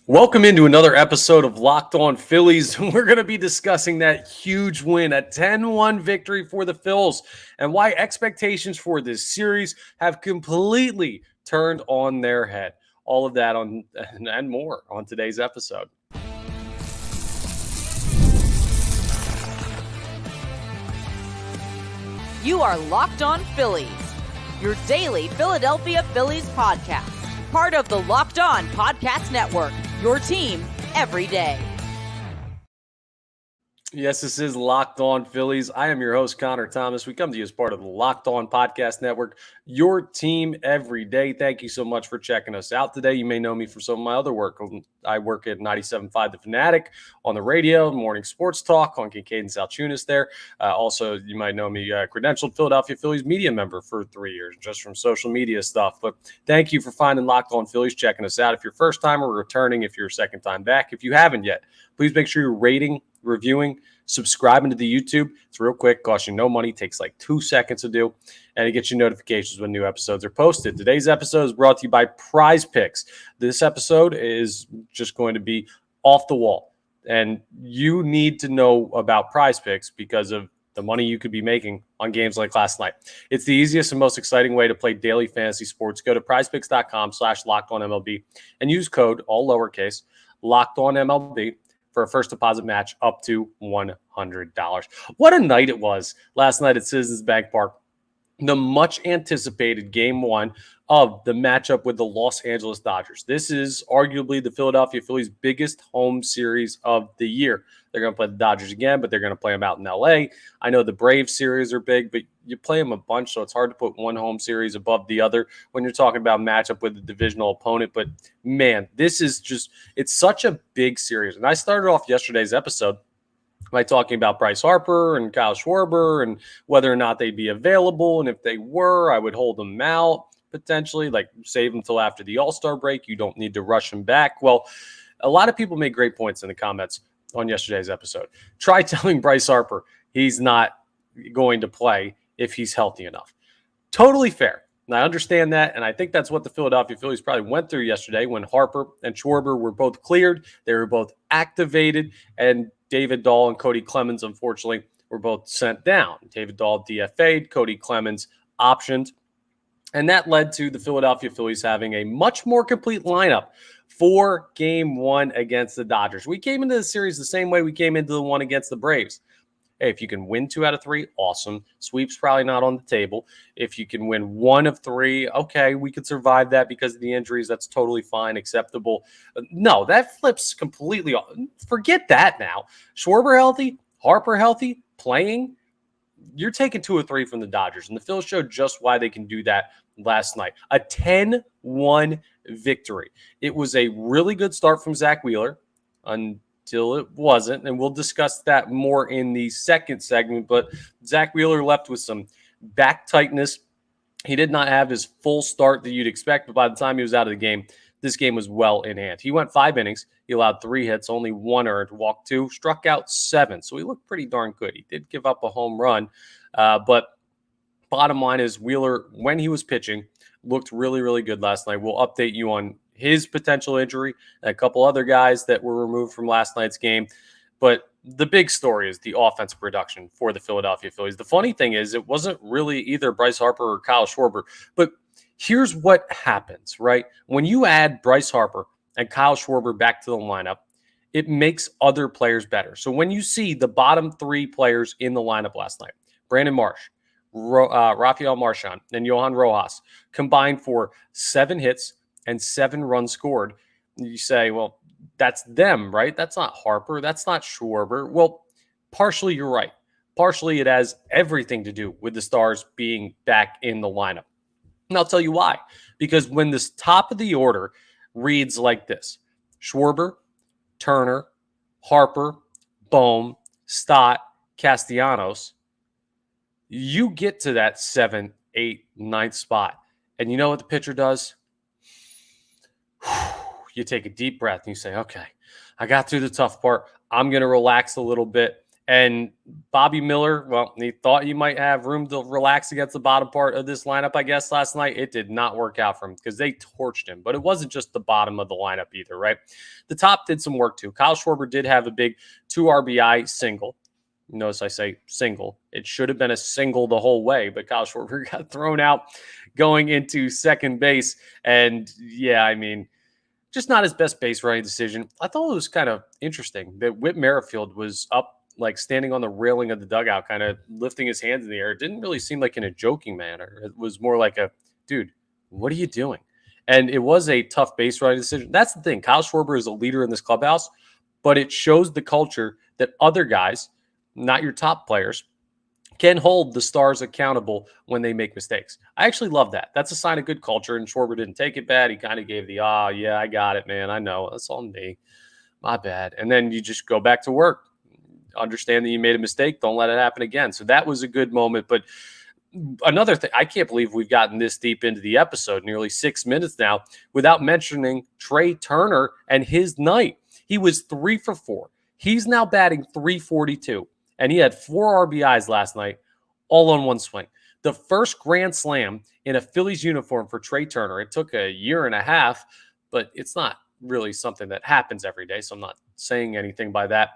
Welcome into another episode of Locked On Phillies. We're going to be discussing that huge win, a 10-1 victory for the Phils, and why expectations for this series have completely turned on their head. All of that and more on today's episode. You are Locked On Phillies, your daily Philadelphia Phillies podcast. Part of the Locked On Podcast Network, your team every day. Yes, this is Locked On Phillies. I am your host, Connor Thomas. We come to you as part of the Locked On Podcast Network, your team every day. Thank you so much for checking us out today. You may know me for some of my other work. I work at 97.5 The Fanatic on the radio, morning sports talk on Kincaid and South Tunis there. Also, you might know me, credentialed Philadelphia Phillies media member for 3 years, just from social media stuff. But thank you for finding Locked On Phillies, checking us out. If you're first time or returning, if you're second time back, if you haven't yet, please make sure you're rating, reviewing, subscribing to the YouTube. It's real quick, costs you no money, takes like 2 seconds to do, and it gets you notifications when new episodes are posted. Today's episode is brought to you by Prize Picks. This episode is just going to be off the wall, and you need to know about Prize Picks because of the money you could be making on games like last night. It's the easiest and most exciting way to play daily fantasy sports. Go to prizepicks.com/LockedOnMLB and use code, all lowercase, LockedOnMLB, for a first deposit match up to $100. What a night it was last night at Citizens Bank Park. The much anticipated game one of the matchup with the Los Angeles Dodgers. This is arguably the Philadelphia Phillies' biggest home series of the year. They're going to play the Dodgers again, but they're going to play them out in LA. I know the Braves series are big, but you play them a bunch, so it's hard to put one home series above the other when you're talking about matchup with a divisional opponent. But man, this is just, it's such a big series. And I started off yesterday's episode by talking about Bryce Harper and Kyle Schwarber and whether or not they'd be available. And if they were, I would hold them out potentially, like save them until after the All-Star break. You don't need to rush them back. Well, a lot of people made great points in the comments on yesterday's episode. Try telling Bryce Harper he's not going to play if he's healthy enough. Totally fair. And I understand that, and I think that's what the Philadelphia Phillies probably went through yesterday when Harper and Schwarber were both cleared. They were both activated, and David Dahl and Cody Clemens, unfortunately, were both sent down. David Dahl DFA'd, Cody Clemens optioned, and that led to the Philadelphia Phillies having a much more complete lineup for game one against the Dodgers. We came into the series the same way we came into the one against the Braves. Hey, if you can win 2 out of 3, awesome. Sweep's probably not on the table. If you can win 1 of 3, okay, we could survive that because of the injuries. That's totally fine, acceptable. No, that flips completely off. Forget that now. Schwarber healthy, Harper healthy, playing. You're taking 2 or 3 from the Dodgers, and the Phils showed just why they can do that last night. A 10-1 victory. It was a really good start from Zack Wheeler until it wasn't, and we'll discuss that more in the second segment. But Zack Wheeler left with some back tightness. He did not have his full start that you'd expect, but by the time he was out of the game, this game was well in hand. He went 5 innings. He allowed 3 hits, only 1 earned, walked 2, struck out 7. So he looked pretty darn good. He did give up a home run, but bottom line is Wheeler, when he was pitching, looked really, really good last night. We'll update you on his potential injury and a couple other guys that were removed from last night's game. But the big story is the offensive production for the Philadelphia Phillies. The funny thing is it wasn't really either Bryce Harper or Kyle Schwarber, but here's what happens, right? When you add Bryce Harper and Kyle Schwarber back to the lineup, it makes other players better. So when you see the bottom 3 players in the lineup last night, Brandon Marsh, Rafael Marchand, and Johan Rojas combined for 7 hits and 7 runs scored, you say, well, that's them, right? That's not Harper. That's not Schwarber. Well, partially you're right. Partially it has everything to do with the Stars being back in the lineup. And I'll tell you why. Because when this top of the order reads like this: Schwarber, Turner, Harper, Bohm, Stott, Castellanos, you get to that 7th, 8th, 9th spot. And you know what the pitcher does? You take a deep breath and you say, okay, I got through the tough part. I'm going to relax a little bit And Bobby Miller, well, he thought he might have room to relax against the bottom part of this lineup, I guess, last night. It did not work out for him because they torched him. But it wasn't just the bottom of the lineup either, right? The top did some work too. Kyle Schwarber did have a big 2 RBI single. Notice I say single. It should have been a single the whole way, but Kyle Schwarber got thrown out going into second base. And yeah, I mean, just not his best base running decision. I thought it was kind of interesting that Whit Merrifield was up, like standing on the railing of the dugout, kind of lifting his hands in the air. It didn't really seem like in a joking manner. It was more like a, dude, what are you doing? And it was a tough base running decision. That's the thing. Kyle Schwarber is a leader in this clubhouse, but it shows the culture that other guys, not your top players, can hold the stars accountable when they make mistakes. I actually love that. That's a sign of good culture, and Schwarber didn't take it bad. He kind of gave the, yeah, I got it, man. I know. That's on me. My bad. And then you just go back to work. Understand that you made a mistake. Don't let it happen again. So that was a good moment. But another thing, I can't believe we've gotten this deep into the episode, nearly 6 minutes now, without mentioning Trey Turner and his night. He was 3 for 4. He's now batting .342. And he had 4 RBIs last night, all on one swing. The first grand slam in a Phillies uniform for Trey Turner. It took a year and a half, but it's not really something that happens every day, so I'm not saying anything by that.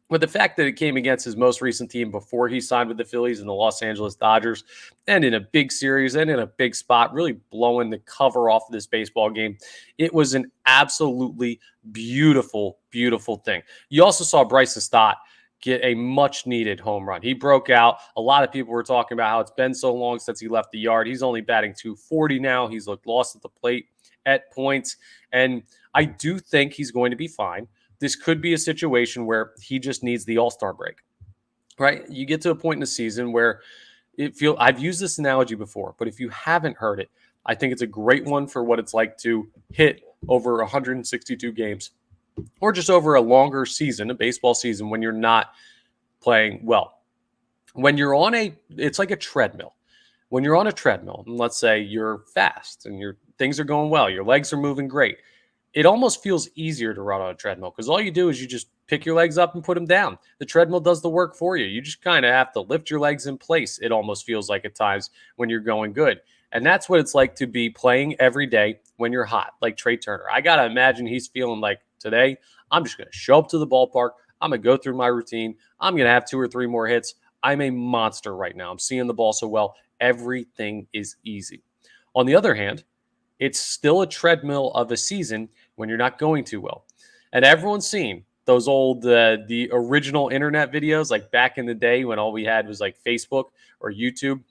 But the fact that it came against his most recent team before he signed with the Phillies and the Los Angeles Dodgers, and in a big series and in a big spot, really blowing the cover off of this baseball game, it was an absolutely beautiful, beautiful thing. You also saw Bryce Harper get a much-needed home run. He broke out. A lot of people were talking about how it's been so long since he left the yard. He's only batting .240 now. He's looked lost at the plate at points, and I do think he's going to be fine. This could be a situation where he just needs the All-Star break, right? You get to a point in the season where I've used this analogy before, but if you haven't heard it, I think it's a great one for what it's like to hit over 162 games or just over a longer season, a baseball season, when you're not playing well. When you're on it's like a treadmill. When you're on a treadmill, and let's say you're fast and things are going well, your legs are moving great, it almost feels easier to run on a treadmill because all you do is you just pick your legs up and put them down. The treadmill does the work for you. You just kind of have to lift your legs in place. It almost feels like at times when you're going good. And that's what it's like to be playing every day when you're hot, like Trey Turner. I got to imagine he's feeling like, today, I'm just going to show up to the ballpark. I'm going to go through my routine. I'm going to have 2 or 3 more hits. I'm a monster right now. I'm seeing the ball so well. Everything is easy. On the other hand, it's still a treadmill of a season when you're not going too well. And everyone's seen those old, the original internet videos, like back in the day when all we had was like Facebook or YouTube.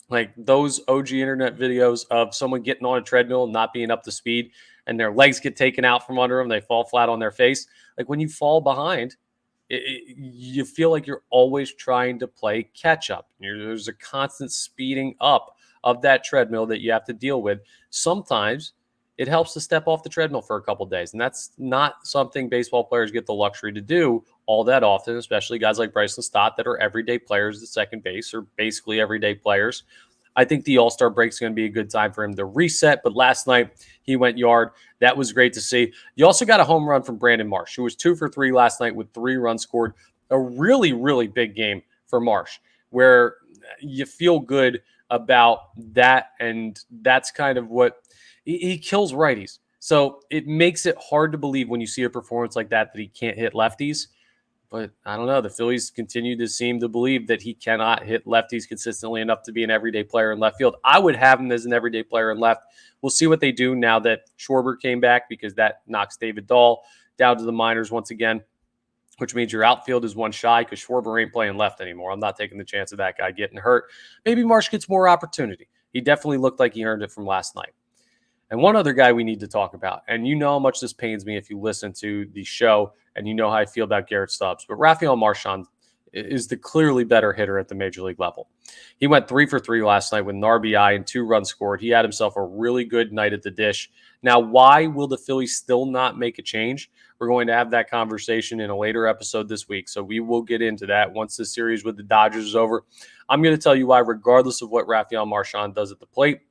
Like those OG internet videos of someone getting on a treadmill and not being up to speed and their legs get taken out from under them. They fall flat on their face. Like when you fall behind, you feel like you're always trying to play catch up. There's a constant speeding up of that treadmill that you have to deal with. Sometimes it helps to step off the treadmill for a couple of days. And that's not something baseball players get the luxury to do all that often, especially guys like Bryce Harper that are everyday players at second base or basically everyday players. I think the All-Star break is going to be a good time for him to reset. But last night, he went yard. That was great to see. You also got a home run from Brandon Marsh, who was 2 for 3 last night with 3 runs scored. A really, really big game for Marsh, where you feel good about that. And that's kind of what he kills righties. So it makes it hard to believe when you see a performance like that he can't hit lefties. But I don't know. The Phillies continue to seem to believe that he cannot hit lefties consistently enough to be an everyday player in left field. I would have him as an everyday player in left. We'll see what they do now that Schwarber came back, because that knocks David Dahl down to the minors once again, which means your outfield is one shy because Schwarber ain't playing left anymore. I'm not taking the chance of that guy getting hurt. Maybe Marsh gets more opportunity. He definitely looked like he earned it from last night. And one other guy we need to talk about, and you know how much this pains me if you listen to the show and you know how I feel about Garrett Stubbs, but Rafael Marchand is the clearly better hitter at the major league level. He went 3 for 3 last night with an RBI and 2 runs scored. He had himself a really good night at the dish. Now, why will the Phillies still not make a change? We're going to have that conversation in a later episode this week, so we will get into that once the series with the Dodgers is over. I'm going to tell you why, regardless of what Rafael Marchand does at the plate,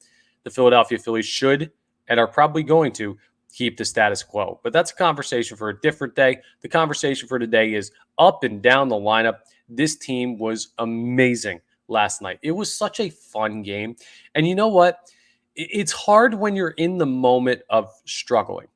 the Philadelphia Phillies should and are probably going to keep the status quo. But that's a conversation for a different day. The conversation for today is up and down the lineup. This team was amazing last night. It was such a fun game. And you know what? It's hard when you're in the moment of struggling,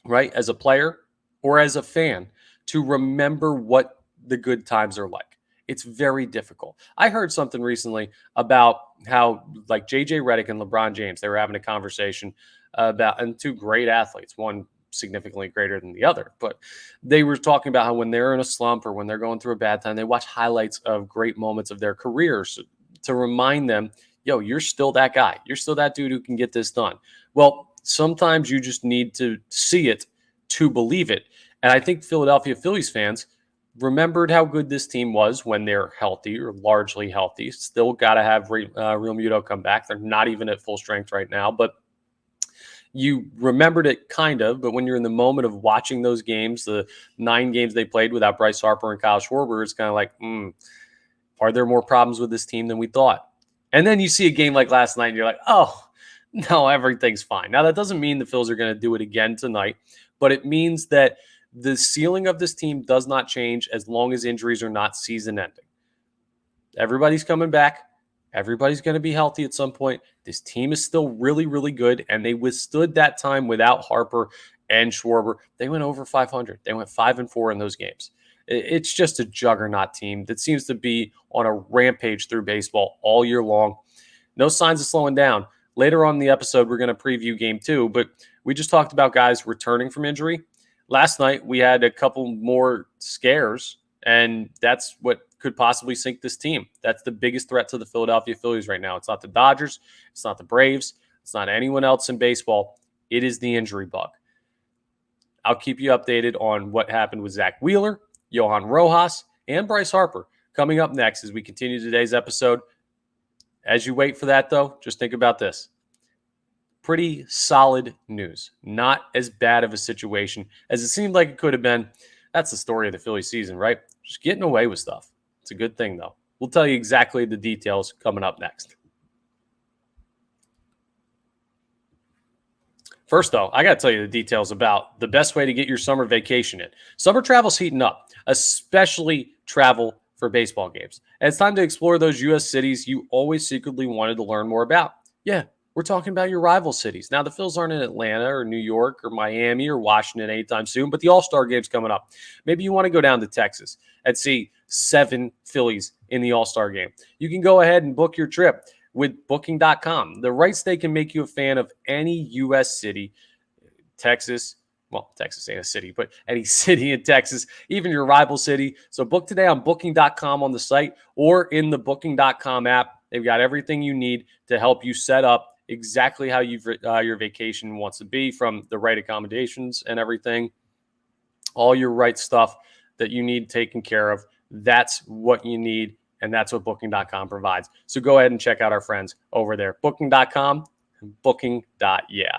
right? As a player or as a fan, to remember what the good times are like. It's very difficult. I heard something recently about how, like, JJ Redick and LeBron James, they were having a conversation about, and two great athletes, one significantly greater than the other, but they were talking about how when they're in a slump or when they're going through a bad time, they watch highlights of great moments of their careers to remind them, yo, you're still that guy. You're still that dude who can get this done. Well, sometimes you just need to see it to believe it. And I think Philadelphia Phillies fans remembered how good this team was when they're healthy or largely healthy. Still got to have Real Muto come back. They're not even at full strength right now, but you remembered it kind of. But when you're in the moment of watching those games, the 9 games they played without Bryce Harper and Kyle Schwarber, it's kind of like, are there more problems with this team than we thought? And then you see a game like last night and you're like, oh, no, everything's fine. Now, that doesn't mean the Phils are going to do it again tonight, but it means that the ceiling of this team does not change as long as injuries are not season-ending. Everybody's coming back. Everybody's going to be healthy at some point. This team is still really, really good, and they withstood that time without Harper and Schwarber. They went over 500. They went 5-4 in those games. It's just a juggernaut team that seems to be on a rampage through baseball all year long. No signs of slowing down. Later on in the episode, we're going to preview Game 2, but we just talked about guys returning from injury. Last night, we had a couple more scares, and that's what could possibly sink this team. That's the biggest threat to the Philadelphia Phillies right now. It's not the Dodgers. It's not the Braves. It's not anyone else in baseball. It is the injury bug. I'll keep you updated on what happened with Zack Wheeler, Johan Rojas, and Bryce Harper coming up next as we continue today's episode. As you wait for that, though, just think about this. Pretty solid news. Not as bad of a situation as it seemed like it could have been. That's the story of the Philly season, right? Just getting away with stuff. It's a good thing, though. We'll tell you exactly the details coming up next. First, though, I got to tell you the details about the best way to get your summer vacation in. Summer travel's heating up, especially travel for baseball games. And it's time to explore those U.S. cities you always secretly wanted to learn more about. Yeah, we're talking about your rival cities. Now, the Phils aren't in Atlanta or New York or Miami or Washington anytime soon, but the All-Star game's coming up. Maybe you want to go down to Texas and see 7 Phillies in the All-Star game. You can go ahead and book your trip with Booking.com. The right stay can make you a fan of any U.S. city, Texas. Well, Texas ain't a city, but any city in Texas, even your rival city. So book today on Booking.com on the site or in the Booking.com app. They've got everything you need to help you set up exactly how your vacation wants to be, from the right accommodations and everything, all your right stuff that you need taken care of. That's what you need, and that's what Booking.com provides. So go ahead and check out our friends over there, Booking.com and Booking.yeah.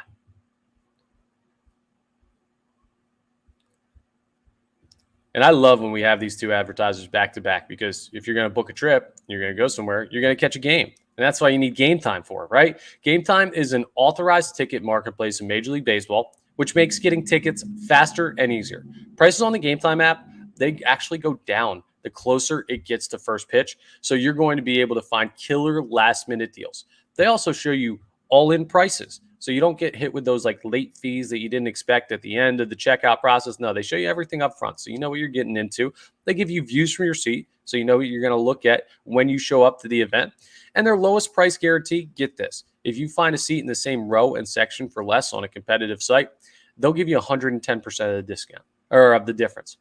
And I love when we have these two advertisers back to back, because if you're going to book a trip, you're going to go somewhere, you're going to catch a game. And that's why you need GameTime for, right? GameTime is an authorized ticket marketplace in Major League Baseball, which makes getting tickets faster and easier. Prices on the GameTime app, they actually go down the closer it gets to first pitch. So you're going to be able to find killer last-minute deals. They also show you all-in prices, so you don't get hit with those like late fees that you didn't expect at the end of the checkout process. No, they show you everything up front, so you know what you're getting into. They give you views from your seat, so you know what you're going to look at when you show up to the event. And their lowest price guarantee, get this, if you find a seat in the same row and section for less on a competitive site, they'll give you 110% of the discount, or of the difference.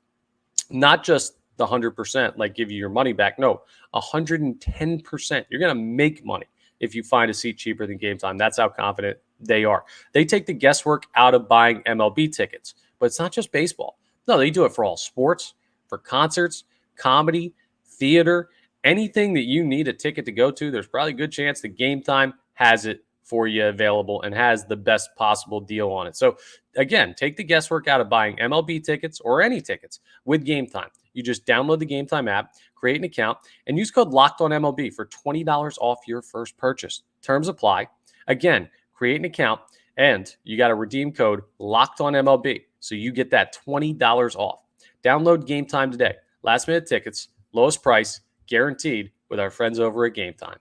Not just the 100%, like give you your money back. No, 110%. You're going to make money if you find a seat cheaper than GameTime. That's how confident they are. They take the guesswork out of buying MLB tickets, but it's not just baseball. No, they do it for all sports, for concerts, comedy, theater, anything that you need a ticket to go to. There's probably a good chance that GameTime has it for you available and has the best possible deal on it. So again, take the guesswork out of buying MLB tickets or any tickets with GameTime. You just download the GameTime app, create an account, and use code LOCKEDONMLB for $20 off your first purchase. Terms apply. Again, create an account And you got to redeem code Locked On MLB, so you get that $20 off. Download GameTime today. Last minute tickets, lowest price, guaranteed with our friends over at GameTime.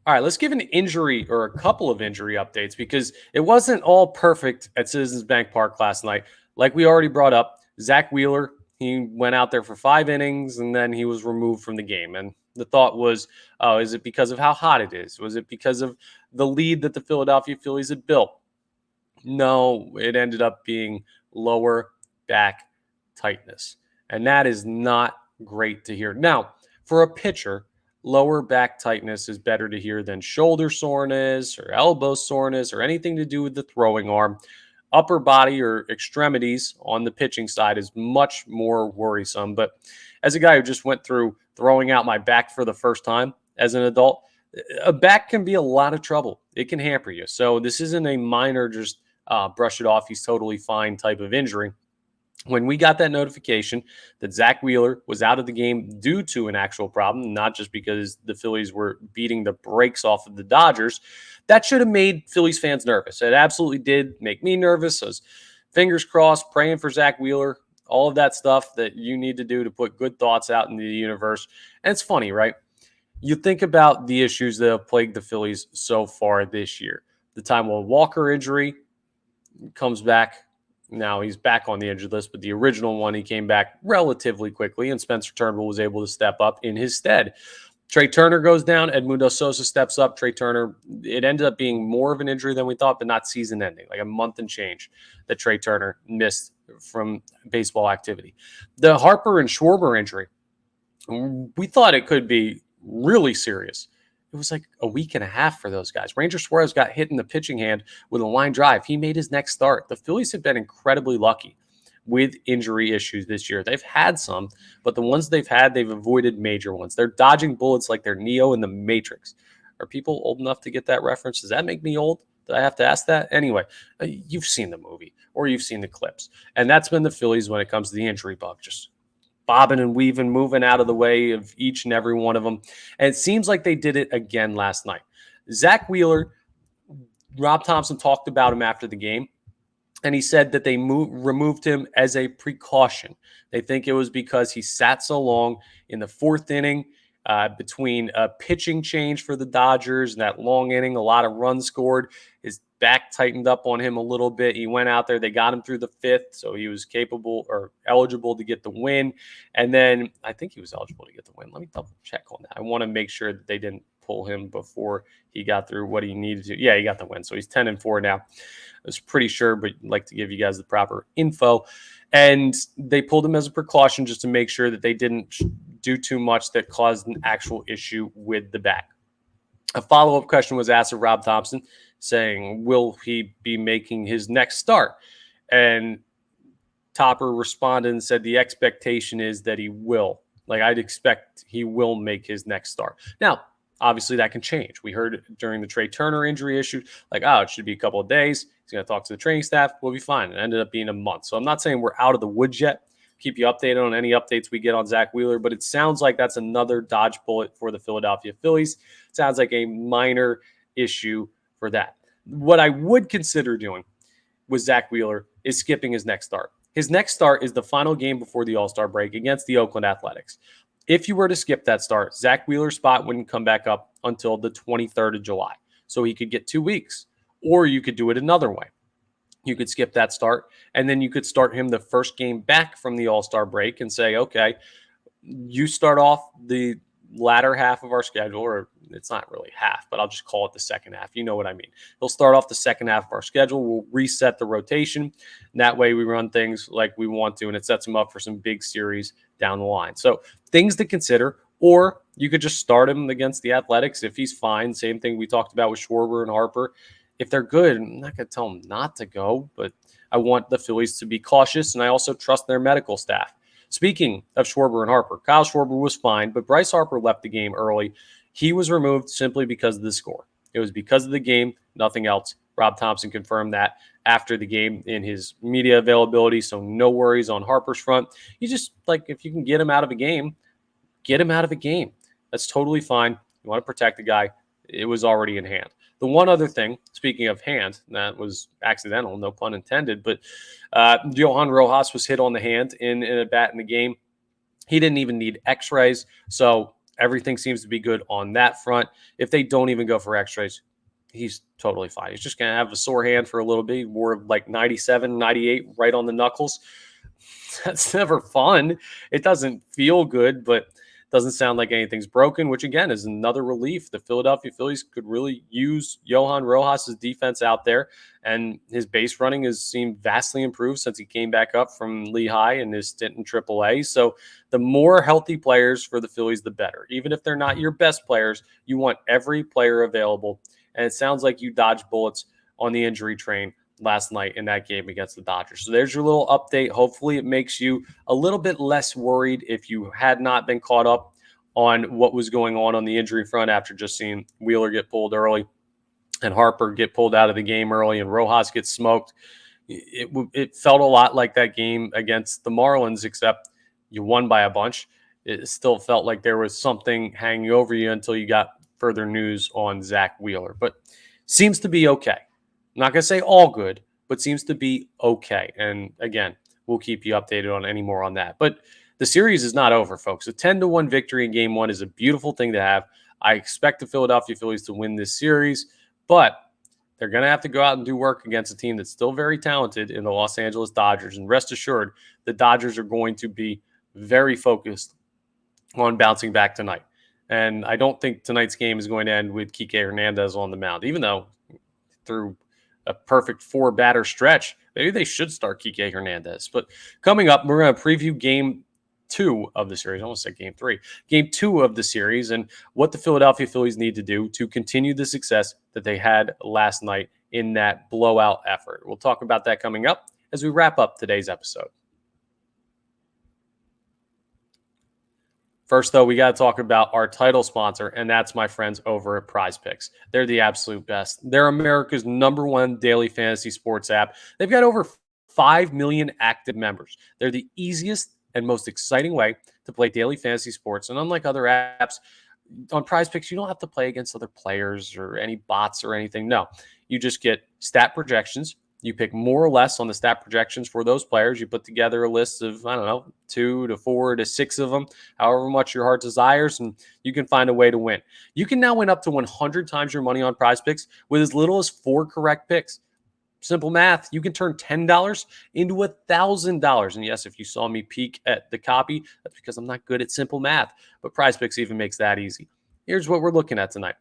All right, let's give an injury or a couple of injury updates because it wasn't all perfect at Citizens Bank Park last night. Like we already brought up, Zack Wheeler, he went out there for 5 innings and then he was removed from the game. And the thought was, oh, is it because of how hot it is? Was it because of the lead that the Philadelphia Phillies had built? No, it ended up being lower back tightness. And that is not great to hear. Now, for a pitcher, lower back tightness is better to hear than shoulder soreness or elbow soreness or anything to do with the throwing arm. Upper body or extremities on the pitching side is much more worrisome. But as a guy who just went through throwing out my back for the first time as an adult, a back can be a lot of trouble. It can hamper you. So this isn't a minor just brush it off, he's totally fine type of injury. When we got that notification that Zack Wheeler was out of the game due to an actual problem, not just because the Phillies were beating the brakes off of the Dodgers, that should have made Phillies fans nervous. It absolutely did make me nervous. I was fingers crossed, praying for Zack Wheeler, all of that stuff that you need to do to put good thoughts out into the universe. And it's funny, right? You think about the issues that have plagued the Phillies so far this year. The Taijuan Walker injury comes back. Now he's back on the injured list, but the original one, he came back relatively quickly, and Spencer Turnbull was able to step up in his stead. Trey Turner goes down. Edmundo Sosa steps up. Trey Turner, it ended up being more of an injury than we thought, but not season ending, like a month and change that Trey Turner missed from baseball activity. The Harper and Schwarber injury, we thought it could be really serious. It was like a week and a half for those guys. Ranger Suarez got hit in the pitching hand with a line drive. He made his next start. The Phillies have been incredibly lucky with injury issues this year. They've had some, but the ones they've had, they've avoided major ones. They're dodging bullets like they're Neo in the Matrix. Are people old enough to get that reference? Does that make me old? Did I have to ask that? Anyway, you've seen the movie or you've seen the clips. And that's been the Phillies when it comes to the injury bug. Just bobbing and weaving, moving out of the way of each and every one of them. And it seems like they did it again last night. Zack Wheeler, Rob Thompson talked about him after the game, and he said that they removed him as a precaution. They think it was because he sat so long in the 4th inning between a pitching change for the Dodgers and that long inning, a lot of runs scored. His back tightened up on him a little bit. He went out there. They got him through the 5th, so he was capable or eligible to get the win. And then I think he was eligible to get the win. Let me double check on that. I want to make sure that they didn't pull him before he got through what he needed to. Yeah, he got the win. So he's 10-4 now. I was pretty sure, but I'd like to give you guys the proper info. And they pulled him as a precaution just to make sure that they didn't do too much that caused an actual issue with the back. A follow-up question was asked of Rob Thompson saying, will he be making his next start? And Topper responded and said the expectation is that he will. Like, I'd expect he will make his next start. Now, obviously, that can change. We heard during the Trey Turner injury issue, like, oh, it should be a couple of days. He's going to talk to the training staff. We'll be fine. It ended up being a month. So I'm not saying we're out of the woods yet. Keep you updated on any updates we get on Zack Wheeler, but it sounds like that's another dodge bullet for the Philadelphia Phillies. It sounds like a minor issue for that. What I would consider doing with Zack Wheeler is skipping his next start. His next start is the final game before the All-Star break against the Oakland Athletics. If you were to skip that start, Zack Wheeler's spot wouldn't come back up until the 23rd of July. So he could get 2 weeks. Or you could do it another way. You could skip that start, and then you could start him the first game back from the All-Star break and say, okay, you start off the latter half of our schedule, or it's not really half, but I'll just call it the second half. You know what I mean. He'll start off the second half of our schedule. We'll reset the rotation. And that way we run things like we want to, and it sets him up for some big series down the line. So things to consider. Or you could just start him against the Athletics if he's fine. Same thing we talked about with Schwarber and Harper. If they're good, I'm not going to tell them not to go, but I want the Phillies to be cautious, and I also trust their medical staff. Speaking of Schwarber and Harper, Kyle Schwarber was fine, but Bryce Harper left the game early. He was removed simply because of the score. It was because of the game, nothing else. Rob Thompson confirmed that after the game in his media availability, so no worries on Harper's front. You just, like, if you can get him out of a game, get him out of a game. That's totally fine. You want to protect the guy. it was already in hand. The one other thing, speaking of hand, that was accidental, no pun intended, but Johan Rojas was hit on the hand in a bat in the game. He didn't even need x-rays, so everything seems to be good on that front. If they don't even go for x-rays, he's totally fine. He's just going to have a sore hand for a little bit. He wore like 97, 98 right on the knuckles. That's never fun. It doesn't feel good, but doesn't sound like anything's broken, which again is another relief. The Philadelphia Phillies could really use Johan Rojas' defense out there, and his base running has seemed vastly improved since he came back up from Lehigh in his stint in AAA. So the more healthy players for the Phillies, the better. Even if they're not your best players, you want every player available. And it sounds like you dodged bullets on the injury train last night in that game against the Dodgers. So there's your little update. Hopefully it makes you a little bit less worried if you had not been caught up on what was going on the injury front after just seeing Wheeler get pulled early and Harper get pulled out of the game early and Rojas get smoked. It felt a lot like that game against the Marlins, except you won by a bunch. It still felt like there was something hanging over you until you got further news on Zack Wheeler. But seems to be okay. I'm not going to say all good, but seems to be okay. And again, we'll keep you updated on any more on that. But the series is not over, folks. A 10-1 victory in Game 1 is a beautiful thing to have. I expect the Philadelphia Phillies to win this series, but they're going to have to go out and do work against a team that's still very talented in the Los Angeles Dodgers. And rest assured, the Dodgers are going to be very focused on bouncing back tonight. And I don't think tonight's game is going to end with Kike Hernandez on the mound, even though through a perfect 4-batter stretch, maybe they should start Kike Hernandez. But coming up, we're going to preview Game 2 of the series. I almost said Game 3. Game 2 of the series and what the Philadelphia Phillies need to do to continue the success that they had last night in that blowout effort. We'll talk about that coming up as we wrap up today's episode. First, though, we got to talk about our title sponsor, and that's my friends over at PrizePicks. They're the absolute best. They're America's #1 daily fantasy sports app. They've got over 5 million active members. They're the easiest and most exciting way to play daily fantasy sports. And unlike other apps, on PrizePicks, you don't have to play against other players or any bots or anything. No, you just get stat projections. You pick more or less on the stat projections for those players. You put together a list of, 2 to 4 to 6 of them, however much your heart desires, and you can find a way to win. You can now win up to 100 times your money on PrizePicks with as little as 4 correct picks. Simple math. You can turn $10 into $1,000. And yes, if you saw me peek at the copy, that's because I'm not good at simple math. But PrizePicks even makes that easy. Here's what we're looking at tonight.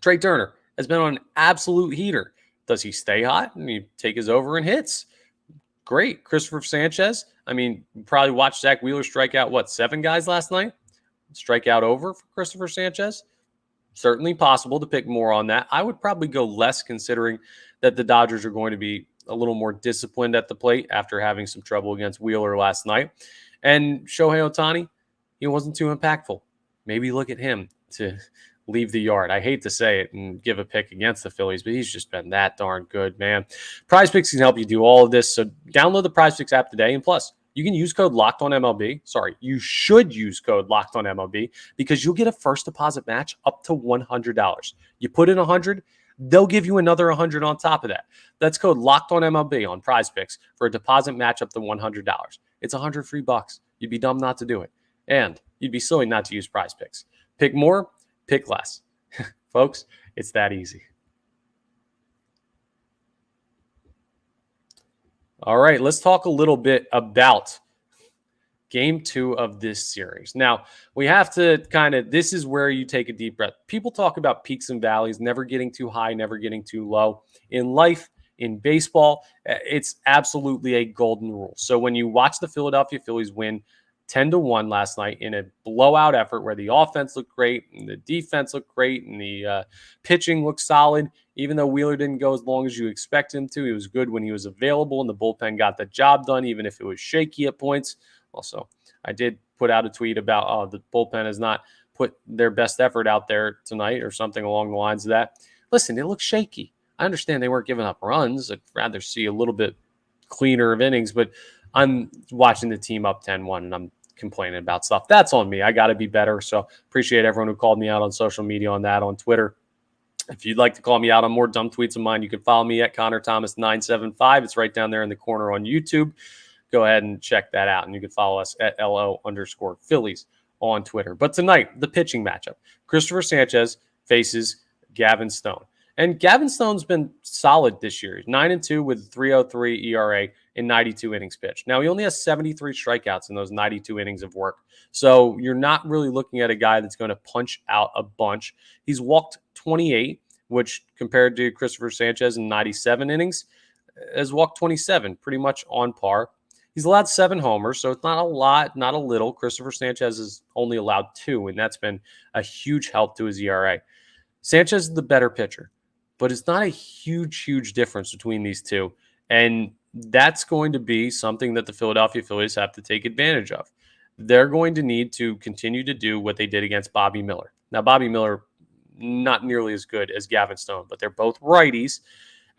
Trey Turner has been on an absolute heater. Does he stay hot? And you take his over and hits. Great. Christopher Sanchez. You probably watched Zack Wheeler strike out, 7 guys last night? Strike out over for Christopher Sanchez? Certainly possible to pick more on that. I would probably go less considering that the Dodgers are going to be a little more disciplined at the plate after having some trouble against Wheeler last night. And Shohei Ohtani, he wasn't too impactful. Maybe look at him to leave the yard. I hate to say it and give a pick against the Phillies, but he's just been that darn good, man. PrizePicks can help you do all of this. So download the PrizePicks app today. And plus, you can use code LOCKEDONMLB. Sorry, you should use code LOCKEDONMLB because you'll get a first deposit match up to $100. You put in $100, they'll give you another $100 on top of that. That's code LOCKEDONMLB on PrizePicks for a deposit match up to $100. It's $100 free bucks. You'd be dumb not to do it. And you'd be silly not to use PrizePicks. Pick more, pick less. Folks, it's that easy. All right, let's talk a little bit about Game 2 of this series. Now, we have to this is where you take a deep breath. People talk about peaks and valleys, never getting too high, never getting too low. In life, in baseball, it's absolutely a golden rule. So when you watch the Philadelphia Phillies win 10-1 last night in a blowout effort where the offense looked great and the defense looked great and the pitching looked solid, even though Wheeler didn't go as long as you expect him to. He was good when he was available and the bullpen got the job done, even if it was shaky at points. Also, I did put out a tweet about the bullpen has not put their best effort out there tonight or something along the lines of that. Listen, it looks shaky. I understand they weren't giving up runs. I'd rather see a little bit cleaner of innings, but I'm watching the team up 10-1 and I'm complaining about stuff. That's on me. I got to be better. So appreciate everyone who called me out on social media on that, on Twitter. If you'd like to call me out on more dumb tweets of mine, you can follow me at Connor Thomas 975. It's right down there in the corner on YouTube. Go ahead and check that out. And you can follow us at LO_Phillies on Twitter. But tonight, the pitching matchup. Christopher Sanchez faces Gavin Stone. And Gavin Stone's been solid this year. He's 9-2 with a 3.03 ERA in 92 innings pitched. Now, he only has 73 strikeouts in those 92 innings of work. So you're not really looking at a guy that's going to punch out a bunch. He's walked 28, which compared to Christopher Sanchez in 97 innings, has walked 27, pretty much on par. He's allowed 7 homers, so it's not a lot, not a little. Christopher Sanchez has only allowed 2, and that's been a huge help to his ERA. Sanchez is the better pitcher, but it's not a huge difference between these two. And that's going to be something that the Philadelphia Phillies have to take advantage of. They're going to need to continue to do what they did against Bobby Miller. Now, Bobby Miller, not nearly as good as Gavin Stone, but they're both righties,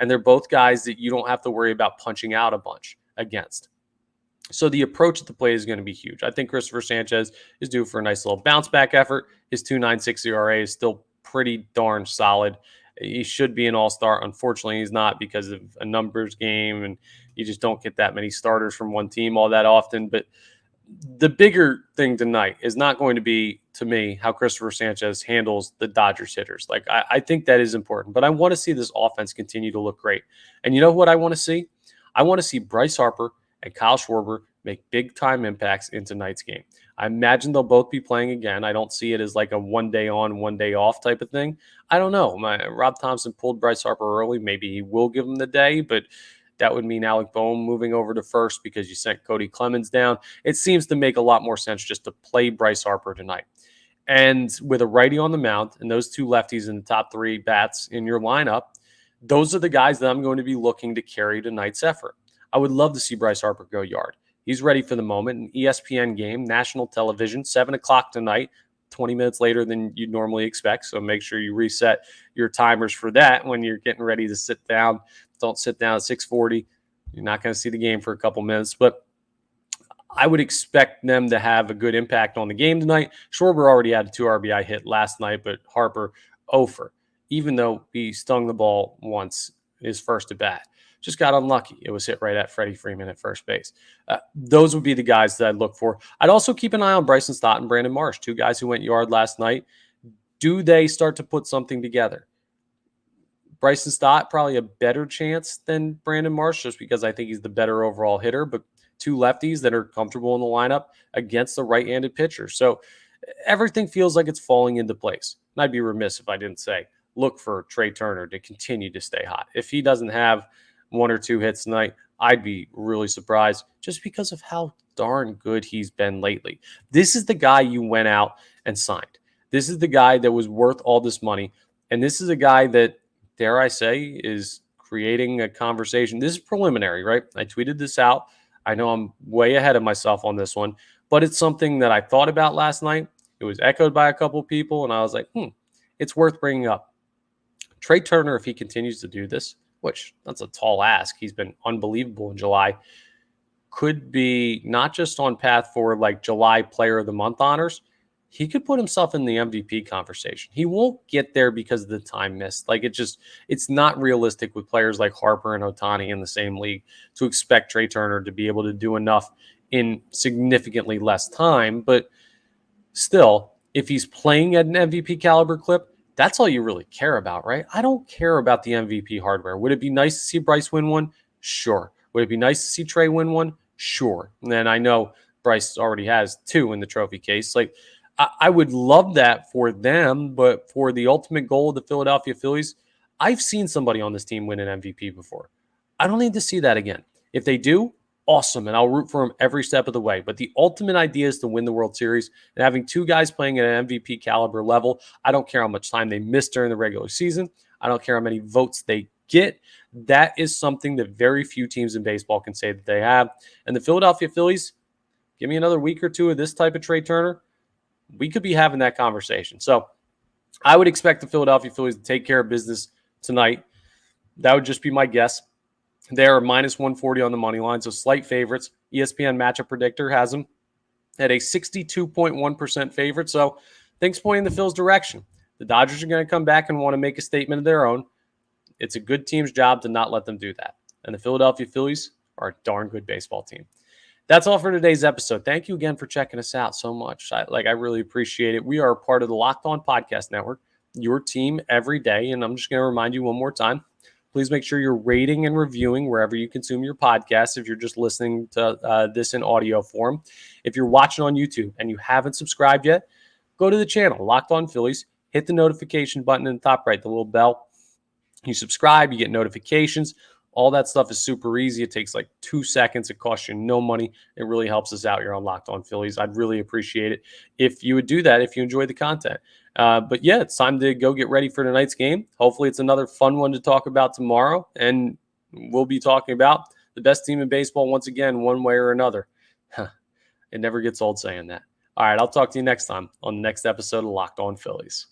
and they're both guys that you don't have to worry about punching out a bunch against. So the approach at the plate is going to be huge. I think Christopher Sanchez is due for a nice little bounce back effort. His 2.96 ERA is still pretty darn solid. He should be an all-star. Unfortunately, he's not because of a numbers game, and you just don't get that many starters from one team all that often. But the bigger thing tonight is not going to be, to me, how Christopher Sanchez handles the Dodgers hitters. Like, I think that is important, but I want to see this offense continue to look great. And you know what I want to see? I want to see Bryce Harper and Kyle Schwarber make big-time impacts in tonight's game. I imagine they'll both be playing again. I don't see it as like a one day on, one day off type of thing. I don't know. Rob Thompson pulled Bryce Harper early. Maybe he will give him the day, but that would mean Alec Boehm moving over to first because you sent Cody Clemens down. It seems to make a lot more sense just to play Bryce Harper tonight. And with a righty on the mound and those 2 lefties in the top 3 bats in your lineup, those are the guys that I'm going to be looking to carry tonight's effort. I would love to see Bryce Harper go yard. He's ready for the moment. An ESPN game, national television, 7 o'clock tonight, 20 minutes later than you'd normally expect. So make sure you reset your timers for that when you're getting ready to sit down. Don't sit down at 6:40. You're not going to see the game for a couple minutes. But I would expect them to have a good impact on the game tonight. Schwarber already had a 2 RBI hit last night, but Harper 0 for, even though he stung the ball once his first at bat. Just got unlucky. It was hit right at Freddie Freeman at first base. Those would be the guys that I'd look for. I'd also keep an eye on Bryson Stott and Brandon Marsh, 2 guys who went yard last night. Do they start to put something together? Bryson Stott, probably a better chance than Brandon Marsh just because I think he's the better overall hitter, but 2 lefties that are comfortable in the lineup against the right-handed pitcher. So everything feels like it's falling into place. And I'd be remiss if I didn't say, look for Trey Turner to continue to stay hot. If he doesn't have 1 or 2 hits tonight, I'd be really surprised just because of how darn good he's been lately. This is the guy you went out and signed. This is the guy that was worth all this money. And this is a guy that, dare I say, is creating a conversation. This is preliminary, right? I tweeted this out. I know I'm way ahead of myself on this one, but it's something that I thought about last night. It was echoed by a couple people, and I was like, it's worth bringing up. Trey Turner, if he continues to do this, which that's a tall ask. He's been unbelievable in July. Could be not just on path for like July Player of the Month honors. He could put himself in the MVP conversation. He won't get there because of the time missed. Like it's not realistic with players like Harper and Ohtani in the same league to expect Trey Turner to be able to do enough in significantly less time. But still, if he's playing at an MVP caliber clip, that's all you really care about, right? I don't care about the MVP hardware. Would it be nice to see Bryce win one? Sure. Would it be nice to see Trey win one? Sure. And then I know Bryce already has 2 in the trophy case. Like, I would love that for them, but for the ultimate goal of the Philadelphia Phillies, I've seen somebody on this team win an MVP before. I don't need to see that again. If they do, awesome, and I'll root for them every step of the way. But the ultimate idea is to win the World Series, and having 2 guys playing at an MVP caliber level, I don't care how much time they miss during the regular season. I don't care how many votes they get. That is something that very few teams in baseball can say that they have. And the Philadelphia Phillies, give me another week or 2 of this type of Trey Turner, we could be having that conversation. So I would expect the Philadelphia Phillies to take care of business tonight. That would just be my guess. They are minus 140 on the money line, so slight favorites. ESPN Matchup Predictor has them at a 62.1% favorite, so things point in the Phil's direction. The Dodgers are going to come back and want to make a statement of their own. It's a good team's job to not let them do that. And the Philadelphia Phillies are a darn good baseball team. That's all for today's episode. Thank you again for checking us out so much. I really appreciate it. We are part of the Locked On Podcast Network, your team every day. And I'm just going to remind you one more time. Please make sure you're rating and reviewing wherever you consume your podcast if you're just listening to this in audio form. If you're watching on YouTube and you haven't subscribed yet, go to the channel, Locked On Phillies. Hit the notification button in the top right, the little bell. You subscribe, you get notifications. All that stuff is super easy. It takes like 2 seconds. It costs you no money. It really helps us out here on Locked On Phillies. I'd really appreciate it if you would do that if you enjoy the content. But yeah, it's time to go get ready for tonight's game. Hopefully it's another fun one to talk about tomorrow. And we'll be talking about the best team in baseball once again, one way or another. It never gets old saying that. All right, I'll talk to you next time on the next episode of Locked On Phillies.